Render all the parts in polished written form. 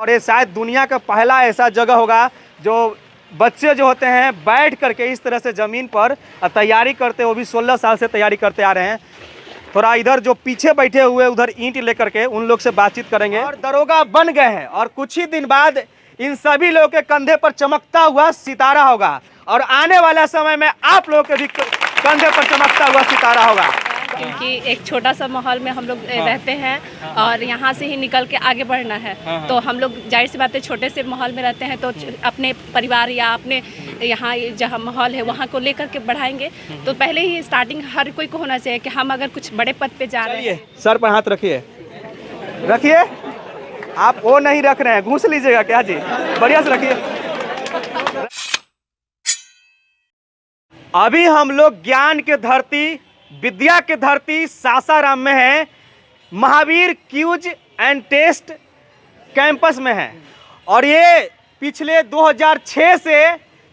और ये शायद दुनिया का पहला ऐसा जगह होगा जो बच्चे जो होते हैं बैठ करके इस तरह से ज़मीन पर तैयारी करते, वो भी 16 साल से तैयारी करते आ रहे हैं। थोड़ा इधर जो पीछे बैठे हुए उधर ईंट लेकर के उन लोग से बातचीत करेंगे। और दरोगा बन गए हैं और कुछ ही दिन बाद इन सभी लोगों के कंधे पर चमकता हुआ सितारा होगा और आने वाला समय में आप लोगों के भी कंधे पर चमकता हुआ सितारा होगा। क्योंकि एक छोटा सा माहौल में हम लोग रहते हैं और यहाँ से ही निकल के आगे बढ़ना है। तो हम लोग जाहिर सी बात है छोटे से माहौल में रहते हैं तो अपने परिवार या अपने यहाँ जहाँ माहौल है वहाँ को लेकर के बढ़ाएंगे। तो पहले ही स्टार्टिंग हर कोई को होना चाहिए कि हम अगर कुछ बड़े पद पे जा रहे हैं। सर पर हाथ रखिए, रखिए। आप वो नहीं रख रहे हैं, घूस लीजिएगा क्या जी? बढ़िया से रखिए। अभी हम लोग ज्ञान के धरती, विद्या के धरती सासाराम में है। Mahavir quiz and test campus में है और ये पिछले 2006 से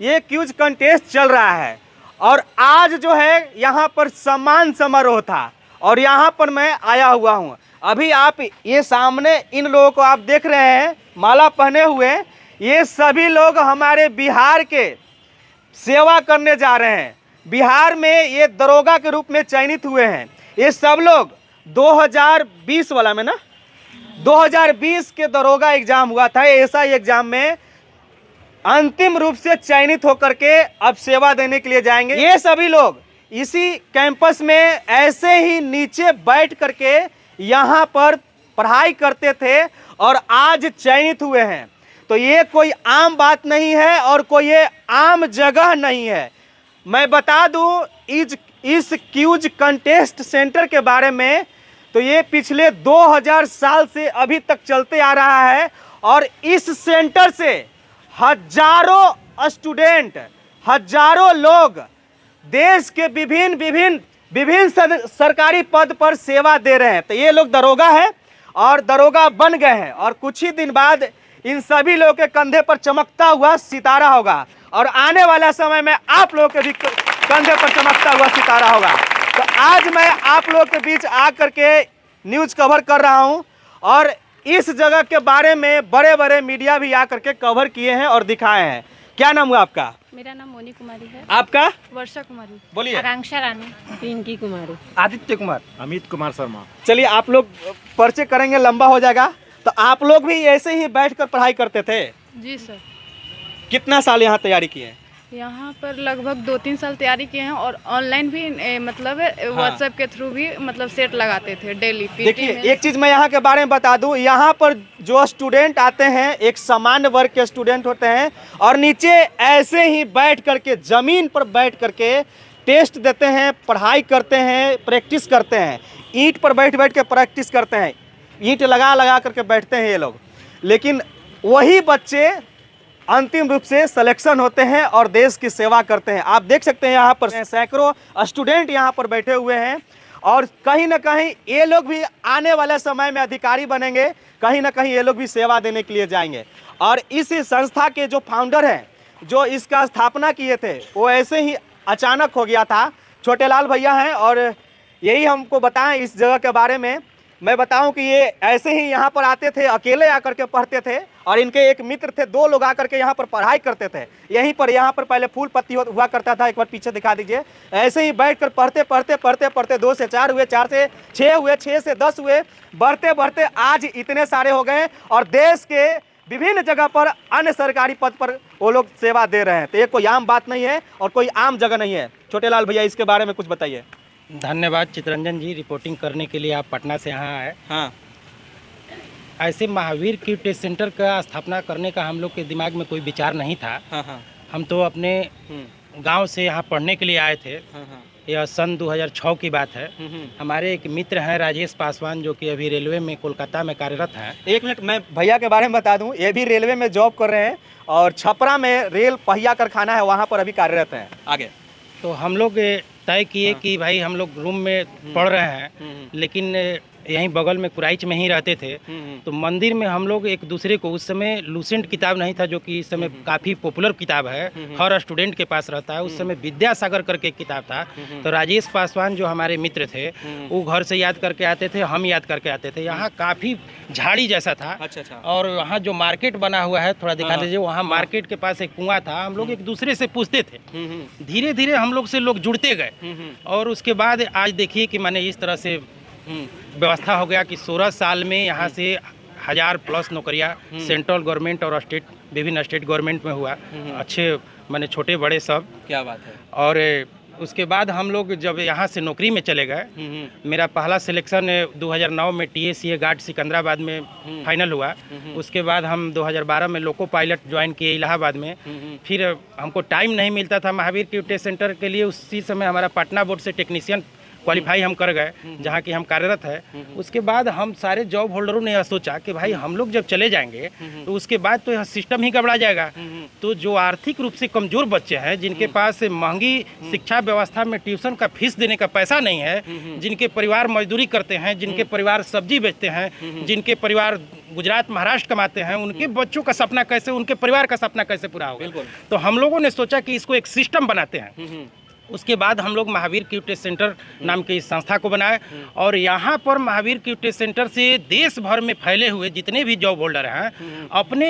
ये क्यूज कंटेस्ट चल रहा है। और आज जो है यहाँ पर सम्मान समारोह था और यहाँ पर मैं आया हुआ हूँ। अभी आप ये सामने इन लोगों को आप देख रहे हैं माला पहने हुए, ये सभी लोग हमारे बिहार के सेवा करने जा रहे हैं। बिहार में ये दरोगा के रूप में चयनित हुए हैं। ये सब लोग 2020 वाला में ना 2020 के दरोगा एग्जाम हुआ था, एएसआई एग्जाम में अंतिम रूप से चयनित होकर के अब सेवा देने के लिए जाएंगे। ये सभी लोग इसी कैंपस में ऐसे ही नीचे बैठ करके यहाँ पर पढ़ाई करते थे और आज चयनित हुए हैं। तो ये कोई आम बात नहीं है और कोई ये आम जगह नहीं है। मैं बता दूं इस क्यूज कंटेस्ट सेंटर के बारे में, तो ये पिछले 2000 साल से अभी तक चलते आ रहा है और इस सेंटर से हजारों स्टूडेंट, हजारों लोग देश के विभिन्न सरकारी पद पर सेवा दे रहे हैं। तो ये लोग दरोगा है और दरोगा बन गए हैं और कुछ ही दिन बाद इन सभी लोगों के कंधे पर चमकता हुआ सितारा होगा और आने वाला समय में आप लोगों के भी कंधे पर चमकता हुआ सितारा होगा। तो आज मैं आप लोगों के बीच आकर के न्यूज़ कवर कर रहा हूं और इस जगह के बारे में बड़े बड़े मीडिया भी आकर के कवर किए हैं और दिखाए हैं। क्या नाम हुआ आपका? मेरा नाम मोनी कुमारी है। आपका? वर्षा कुमारी। बोलिए। आकांक्षा रानी। पिंकी कुमारी। आदित्य कुमार। अमित कुमार शर्मा। चलिए आप लोग परिचय करेंगे, लंबा हो जाएगा। तो आप लोग भी ऐसे ही बैठकर पढ़ाई करते थे? जी सर। कितना साल यहाँ तैयारी किए? यहाँ पर लगभग 2-3 साल तैयारी किए हैं और ऑनलाइन भी मतलब व्हाट्सएप के थ्रू भी मतलब सेट लगाते थे डेली। देखिए एक चीज़ मैं यहाँ के बारे में बता दूँ, यहाँ पर जो स्टूडेंट आते हैं एक सामान्य वर्ग के स्टूडेंट होते हैं और नीचे ऐसे ही बैठ करके ज़मीन पर बैठ करके टेस्ट देते हैं, पढ़ाई करते हैं, प्रैक्टिस करते हैं। ईंट पर बैठ बैठ के प्रैक्टिस करते हैं, ईंट लगा लगा करके बैठते हैं ये लोग। लेकिन वही बच्चे अंतिम रूप से सिलेक्शन होते हैं और देश की सेवा करते हैं। आप देख सकते हैं यहाँ पर सैकड़ों स्टूडेंट यहाँ पर बैठे हुए हैं और कहीं ना कहीं ये लोग भी आने वाले समय में अधिकारी बनेंगे, कहीं ना कहीं ये लोग भी सेवा देने के लिए जाएंगे। और इस संस्था के जो फाउंडर हैं, जो इसका स्थापना किए थे, वो ऐसे ही अचानक हो गया था। छोटे लाल भैया हैं और यही हमको बताएं इस जगह के बारे में। मैं बताऊं कि ये ऐसे ही यहाँ पर आते थे, अकेले आकर के पढ़ते थे और इनके एक मित्र थे, 2 लोग आकर के यहाँ पर पढ़ाई करते थे। यहीं पर यहाँ पर पहले फूल पत्ती हुआ करता था, एक बार पीछे दिखा दीजिए। ऐसे ही बैठकर पढ़ते 2 से 4 हुए, 4 से 6 हुए, 6 से 10 हुए, बढ़ते बढ़ते आज इतने सारे हो गए और देश के विभिन्न जगह पर अन्य सरकारी पद पर वो लोग सेवा दे रहे हैं। तो ये कोई आम बात नहीं है और कोई आम जगह नहीं है। छोटे लाल भैया इसके बारे में कुछ बताइए। धन्यवाद चितरंजन जी, रिपोर्टिंग करने के लिए आप पटना से यहाँ आए। हाँ, ऐसे महावीर क्यू टेस्ट सेंटर का स्थापना करने का हम लोग के दिमाग में कोई विचार नहीं था। हाँ। हम तो अपने गांव से यहाँ पढ़ने के लिए आए थे। हाँ। यह सन 2006 की बात है। हमारे एक मित्र हैं राजेश पासवान, जो कि अभी रेलवे में कोलकाता में कार्यरत हैं। एक मिनट, मैं भैया के बारे में बता दूं, ये भी रेलवे में जॉब कर रहे हैं और छपरा में रेल पहिया कारखाना है, वहाँ पर अभी कार्यरत हैं। आगे तो हम लोग तय किए कि भाई हम लोग रूम में पढ़ रहे हैं, लेकिन यहीं बगल में कुराइच में ही रहते थे। तो मंदिर में हम लोग एक दूसरे को, उस समय लूसेंट किताब नहीं था जो कि इस समय काफ़ी पॉपुलर किताब है, हर स्टूडेंट के पास रहता है। उस समय विद्यासागर करके एक किताब था। तो राजेश पासवान जो हमारे मित्र थे वो घर से याद करके आते थे, हम याद करके आते थे। यहाँ काफ़ी झाड़ी जैसा था। अच्छा। और वहाँ जो मार्केट बना हुआ है, थोड़ा दिखा दीजिए, वहाँ मार्केट के पास एक कुआं था। हम लोग एक दूसरे से पूछते थे, धीरे धीरे हम लोग से लोग जुड़ते गए। और उसके बाद आज देखिए कि मैंने इस तरह से व्यवस्था हो गया कि 16 साल में यहाँ से 1000+ नौकरियाँ सेंट्रल गवर्नमेंट और विभिन्न स्टेट गवर्नमेंट में हुआ। अच्छे मैंने छोटे बड़े सब। क्या बात है। और उसके बाद हम लोग जब यहाँ से नौकरी में चले गए, मेरा पहला सिलेक्शन 2009 में TSCA गार्ड सिकंदराबाद में फाइनल हुआ। उसके बाद हम 2012 में लोको पायलट ज्वाइन किए इलाहाबाद में। फिर हमको टाइम नहीं मिलता था महावीर क्यू टेस्ट सेंटर के लिए। उसी समय हमारा पटना बोर्ड से टेक्नीशियन क्वालिफाई हम कर गए, जहाँ की हम कार्यरत है। उसके बाद हम सारे जॉब होल्डरों ने यह सोचा कि भाई हम लोग जब चले जाएंगे तो उसके बाद तो यह सिस्टम ही गड़बड़ा जाएगा। तो जो आर्थिक रूप से कमज़ोर बच्चे हैं, जिनके पास महंगी शिक्षा व्यवस्था में ट्यूशन का फीस देने का पैसा नहीं है, जिनके परिवार मजदूरी करते हैं, जिनके परिवार सब्जी बेचते हैं, जिनके परिवार गुजरात महाराष्ट्र कमाते हैं, उनके बच्चों का सपना कैसे, उनके परिवार का सपना कैसे पूरा होगा। तो हम लोगों ने सोचा कि इसको एक सिस्टम बनाते हैं। उसके बाद हम लोग महावीर क्यू टेस्ट सेंटर नाम की इस संस्था को बनाए। और यहाँ पर महावीर क्यू टेस्ट सेंटर से देश भर में फैले हुए जितने भी जॉब होल्डर हैं अपने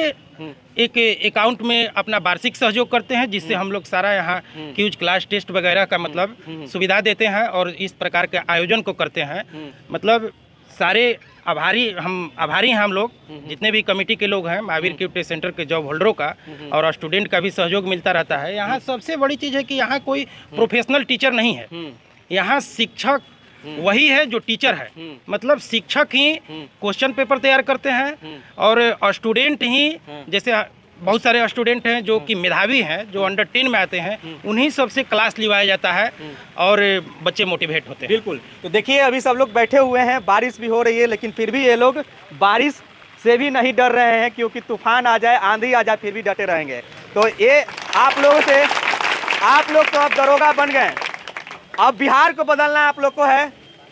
एक अकाउंट में अपना वार्षिक सहयोग करते हैं, जिससे हम लोग सारा यहाँ क्यूज क्लास टेस्ट वगैरह का मतलब सुविधा देते हैं और इस प्रकार के आयोजन को करते हैं। मतलब सारे आभारी हैं हम लोग, जितने भी कमेटी के लोग हैं, महावीर क्यू टेस्ट सेंटर के जॉब होल्डरों का और स्टूडेंट का भी सहयोग मिलता रहता है। यहाँ सबसे बड़ी चीज़ है कि यहाँ कोई प्रोफेशनल टीचर नहीं है। यहाँ शिक्षक वही है जो टीचर है। मतलब शिक्षक ही क्वेश्चन पेपर तैयार करते हैं और स्टूडेंट ही, जैसे बहुत सारे स्टूडेंट हैं जो कि मेधावी हैं, जो अंडर 10 में आते हैं, उन्हीं सबसे क्लास लिवाया जाता है और बच्चे मोटिवेट होते हैं। बिल्कुल। तो देखिए अभी सब लोग बैठे हुए हैं, बारिश भी हो रही है, लेकिन फिर भी ये लोग बारिश से भी नहीं डर रहे हैं, क्योंकि तूफान आ जाए, आंधी आ जाए, फिर भी डटे रहेंगे। तो ये आप लोग तो अब दरोगा बन गए। अब बिहार को बदलना आप लोग को है।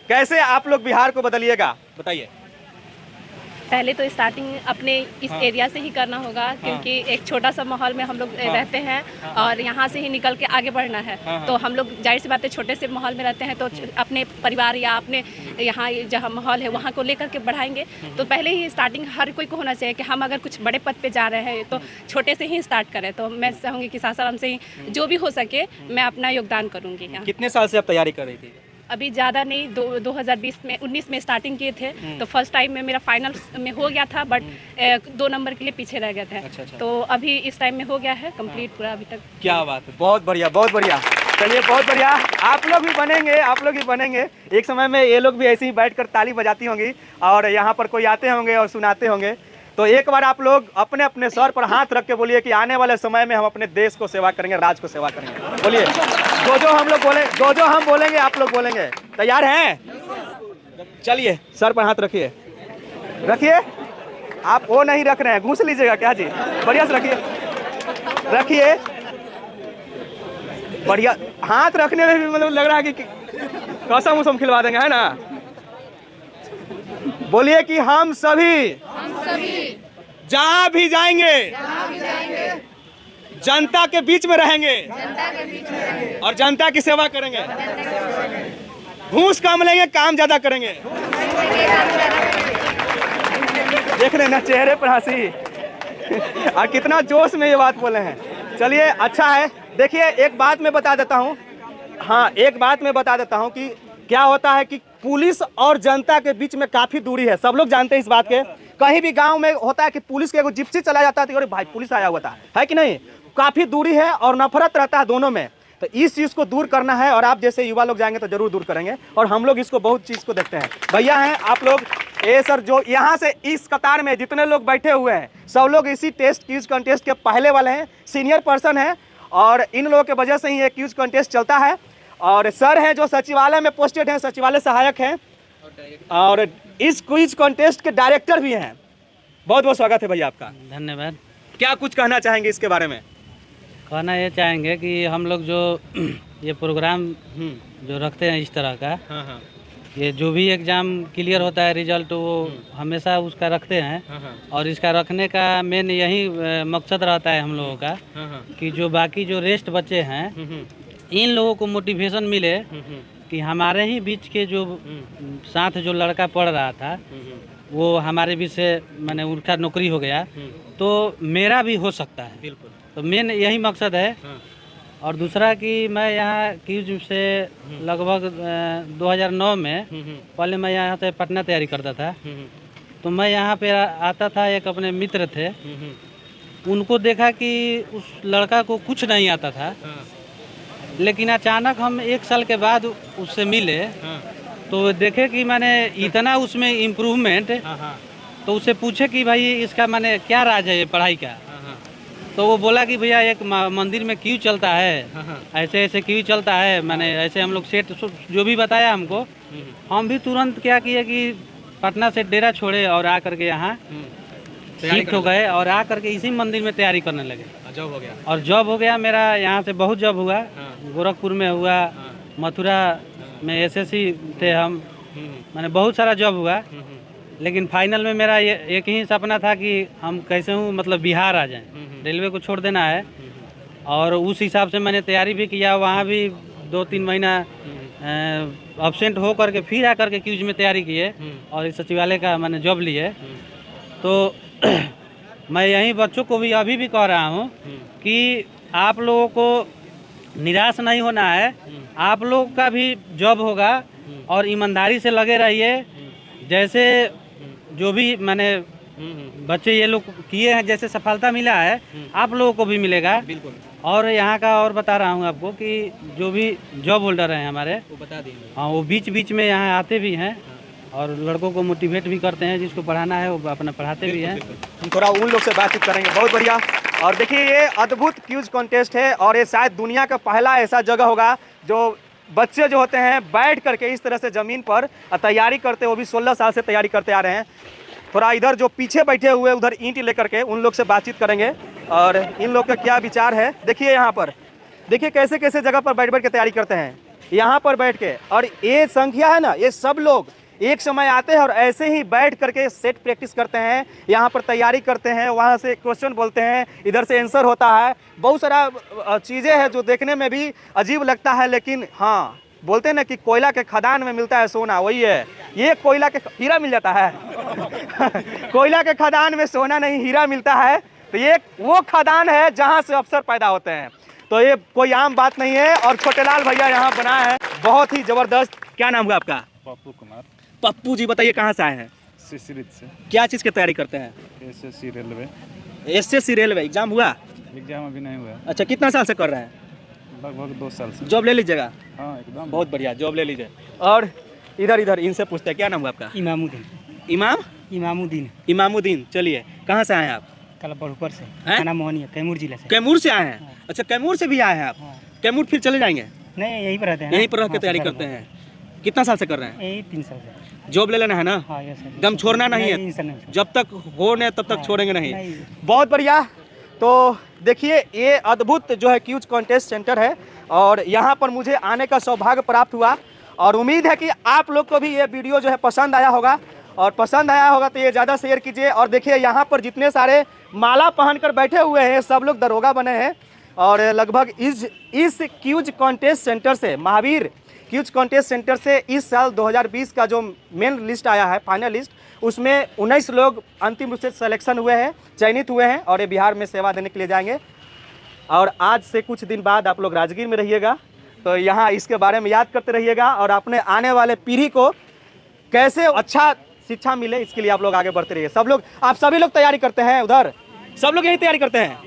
कैसे आप लोग बिहार को बदलिएगा, बताइए। पहले तो स्टार्टिंग अपने इस एरिया से ही करना होगा, क्योंकि एक छोटा सा माहौल में हम लोग रहते हैं और यहाँ से ही निकल के आगे बढ़ना है। तो हम लोग जाहिर सी बात है छोटे से माहौल में रहते हैं, तो अपने परिवार या अपने यहाँ जहाँ माहौल है वहाँ को लेकर के बढ़ाएंगे। तो पहले ही स्टार्टिंग हर कोई को होना चाहिए कि हम अगर कुछ बड़े पद पे जा रहे हैं तो छोटे से ही स्टार्ट करें। तो मैं चाहूँगी कि सासाराम से ही जो भी हो सके मैं अपना योगदान करूँगी। कितने साल से आप तैयारी कर रही थी? अभी ज़्यादा नहीं, 2019 में स्टार्टिंग किए थे। तो फर्स्ट टाइम में मेरा फाइनल में हो गया था, बट 2 नंबर के लिए पीछे रह गए थे। अच्छा। तो अभी इस टाइम में हो गया है कंप्लीट पूरा अभी तक। क्या बात है, बहुत बढ़िया, बहुत बढ़िया। चलिए, बहुत बढ़िया। आप लोग भी बनेंगे। एक समय में ये लोग भी ऐसे ही बैठकर ताली बजाती होंगी और यहाँ पर कोई आते होंगे और सुनाते होंगे। तो एक बार आप लोग अपने अपने सर पर हाथ रख के बोलिए कि आने वाले समय में हम अपने देश को सेवा करेंगे, राज्य को सेवा करेंगे। बोलिए, जो हम बोलेंगे आप लोग बोलेंगे। तैयार हैं? चलिए, सर पर हाथ रखिए। आप वो नहीं रख रहे हैं, घूस लीजिएगा क्या जी? बढ़िया से रखिए। बढ़िया। हाथ रखने में भी मतलब लग रहा है कि कसम उसम खिलवा देंगे, है ना? बोलिए कि हम सभी जहाँ भी जाएंगे जनता के बीच में रहेंगे और जनता की सेवा करेंगे। घूस कम लेंगे, काम ज्यादा करेंगे। देख रहे ना चेहरे पर हंसी और कितना जोश में ये बात बोले हैं। चलिए, अच्छा है। देखिए, एक बात मैं बता देता हूँ कि क्या होता है कि पुलिस और जनता के बीच में काफ़ी दूरी है। सब लोग जानते हैं इस बात के। कहीं भी गांव में होता है कि पुलिस के एगो जिप्सी चला जाता है तो अरे भाई पुलिस आया हुआ था, है कि नहीं? काफ़ी दूरी है और नफरत रहता है दोनों में। तो इस चीज़ को दूर करना है और आप जैसे युवा लोग जाएंगे तो जरूर दूर करेंगे। और हम लोग इसको बहुत चीज़ को देखते हैं। भैया हैं आप लोग, ये सर जो यहाँ से इस कतार में जितने लोग बैठे हुए हैं सब लोग इसी क्यूज कॉन्टेस्ट के पहले वाले हैं, सीनियर पर्सन हैं और इन लोगों के वजह से ही ये क्यूज कॉन्टेस्ट चलता है। और सर हैं जो सचिवालय में पोस्टेड हैं, सचिवालय सहायक हैं और इस क्विज कॉन्टेस्ट के डायरेक्टर भी हैं। बहुत बहुत स्वागत है भैया आपका। धन्यवाद। क्या कुछ कहना चाहेंगे इसके बारे में? कहना ये चाहेंगे कि हम लोग जो ये प्रोग्राम जो रखते हैं इस तरह का, ये जो भी एग्ज़ाम क्लियर होता है रिजल्ट वो हमेशा उसका रखते हैं और इसका रखने का मेन यही मकसद रहता है हम लोगों का कि जो बाकी जो रेस्ट बच्चे हैं इन लोगों को मोटिवेशन मिले कि हमारे ही बीच के जो साथ जो लड़का पढ़ रहा था वो हमारे बीच से मैंने उनका नौकरी हो गया तो मेरा भी हो सकता है। बिल्कुल। तो मेन यही मकसद है। और दूसरा कि मैं यहाँ क्यूज से लगभग 2009 में पहले मैं यहाँ से पटना तैयारी करता था तो मैं यहाँ पे आता था, एक अपने मित्र थे, उनको देखा कि उस लड़का को कुछ नहीं आता था, लेकिन अचानक हम 1 साल के बाद उससे मिले तो देखे कि मैंने इतना उसमें इम्प्रूवमेंट, तो उससे पूछे कि भाई इसका मैंने क्या राज है ये पढ़ाई का, तो वो बोला कि भैया एक मंदिर में क्यों चलता है, ऐसे ऐसे क्यों चलता है, मैंने ऐसे हम लोग सेट जो भी बताया हमको, हम भी तुरंत क्या किए कि पटना से डेरा छोड़े और आ करके यहाँ शिफ्ट हो गए और आ करके इसी मंदिर में तैयारी करने लगे। जॉब हो गया। और जॉब हो गया मेरा, यहाँ से बहुत जॉब हुआ, गोरखपुर में हुआ, मथुरा में एसएससी थे हम, मैंने बहुत सारा जॉब हुआ, लेकिन फाइनल में मेरा ये एक ही सपना था कि हम कैसे हूँ मतलब बिहार आ जाएं, रेलवे को छोड़ देना है। और उस हिसाब से मैंने तैयारी भी किया, वहाँ भी 2-3 महीना एब्सेंट हो करके फिर आ करके क्यूज में तैयारी किए और इस सचिवालय का मैंने जॉब लिए। तो मैं यही बच्चों को भी अभी भी कह रहा हूँ कि आप लोगों को निराश नहीं होना है, आप लोग का भी जॉब होगा और ईमानदारी से लगे रहिए। जैसे जो भी मैंने बच्चे ये लोग किए हैं, जैसे सफलता मिला है आप लोगों को भी मिलेगा। बिल्कुल। और यहाँ का और बता रहा हूँ आपको कि जो भी जॉब होल्डर हैं हमारे, वो बता देंगे। हाँ, वो बीच बीच में यहाँ आते भी हैं और लड़कों को मोटिवेट भी करते हैं, जिसको पढ़ाना है वो अपना पढ़ाते भी हैं। हम थोड़ा उन लोग से बातचीत करेंगे। बहुत बढ़िया। और देखिए ये अद्भुत क्यूज कॉन्टेस्ट है और ये शायद दुनिया का पहला ऐसा जगह होगा जो बच्चे जो होते हैं बैठ करके इस तरह से ज़मीन पर तैयारी करते, वो भी 16 साल से तैयारी करते आ रहे हैं। थोड़ा इधर जो पीछे बैठे हुए उधर ईंट लेकर के उन लोग से बातचीत करेंगे और इन लोग का क्या विचार है। देखिए यहाँ पर देखिए कैसे कैसे जगह पर बैठ बैठ के तैयारी करते हैं, यहाँ पर बैठ के। और ये संख्या है ना, ये सब लोग एक समय आते हैं और ऐसे ही बैठ करके सेट प्रैक्टिस करते हैं, यहाँ पर तैयारी करते हैं, वहाँ से क्वेश्चन बोलते हैं, इधर से आंसर होता है। बहुत सारा चीज़ें हैं जो देखने में भी अजीब लगता है, लेकिन हाँ बोलते हैं ना कि कोयला के खदान में मिलता है सोना, वही है। ये कोयला के हीरा मिल जाता है कोयला के खदान में सोना नहीं हीरा मिलता है। तो ये वो खदान है जहाँ से अफसर पैदा होते हैं। तो ये कोई आम बात नहीं है। और छोटेलाल भैया यहाँ बनाया है, बहुत ही ज़बरदस्त। क्या नाम हुआ आपका? पप्पू कुमार। पप्पू जी, बताइए कहाँ से आए हैं? सिसरित से। क्या चीज़ की तैयारी करते हैं? SSC railway. SSC railway exam हुआ? एग्जाम अभी नहीं हुआ। अच्छा, कितना साल से कर रहे हैं? लगभग 2 साल से। जॉब ले लीजिएगा? हाँ एकदम। बहुत बढ़िया, जॉब ले लीजिए। और इधर इधर इनसे पूछते हैं, क्या नाम हुआ आपका? इमामुद्दीन। इमामुद्दीन। इमामुद्दीन, चलिए कहाँ से आए हैं आप? कलपड़ से। हैं? थाना मोहनिया, कैमूर जिला से। कैमूर से आए हैं? अच्छा, कैमूर से भी आए हैं आप? कैमूर फिर चले जाएंगे? नहीं, यहीं पर रहते हैं। यहीं पर रह के तैयारी करते हैं। कितना साल से कर रहे हैं? यही 3 साल से। जॉब ले लेना है ना? हाँ, यस सर। दम छोड़ना नहीं है, नहीं। जब तक हो नहीं तब तक छोड़ेंगे नहीं। नहीं। बहुत बढ़िया। तो देखिए ये अद्भुत जो है क्यूज कॉन्टेस्ट सेंटर है और यहाँ पर मुझे आने का सौभाग्य प्राप्त हुआ और उम्मीद है कि आप लोग को भी ये वीडियो जो है पसंद आया होगा। और पसंद आया होगा तो ये ज़्यादा शेयर कीजिए। और देखिए यहाँ पर जितने सारे माला पहनकर बैठे हुए हैं सब लोग दरोगा बने हैं। और लगभग इस क्यूज कॉन्टेस्ट सेंटर से, महावीर क्यूज कॉन्टेस्ट सेंटर से इस साल 2020 का जो मेन लिस्ट आया है, फाइनल लिस्ट, उसमें 19 लोग अंतिम रूप से सिलेक्शन हुए हैं, चयनित हुए हैं और ये बिहार में सेवा देने के लिए जाएंगे। और आज से कुछ दिन बाद आप लोग राजगीर में रहिएगा, तो यहाँ इसके बारे में याद करते रहिएगा और अपने आने वाले पीढ़ी को कैसे अच्छा शिक्षा मिले इसके लिए आप लोग आगे बढ़ते रहिए। सब लोग, आप सभी लोग तैयारी करते हैं, उधर सब लोग यही तैयारी करते हैं,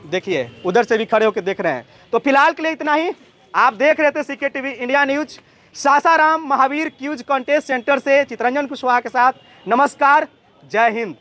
देखिए उधर से भी खड़े होकर देख रहे हैं। तो फिलहाल के लिए इतना ही। आप देख रहे थे CK TV India news, Sasaram Mahavir quiz contest centre से चितरंजन कुशवाहा के साथ। नमस्कार, जय हिंद।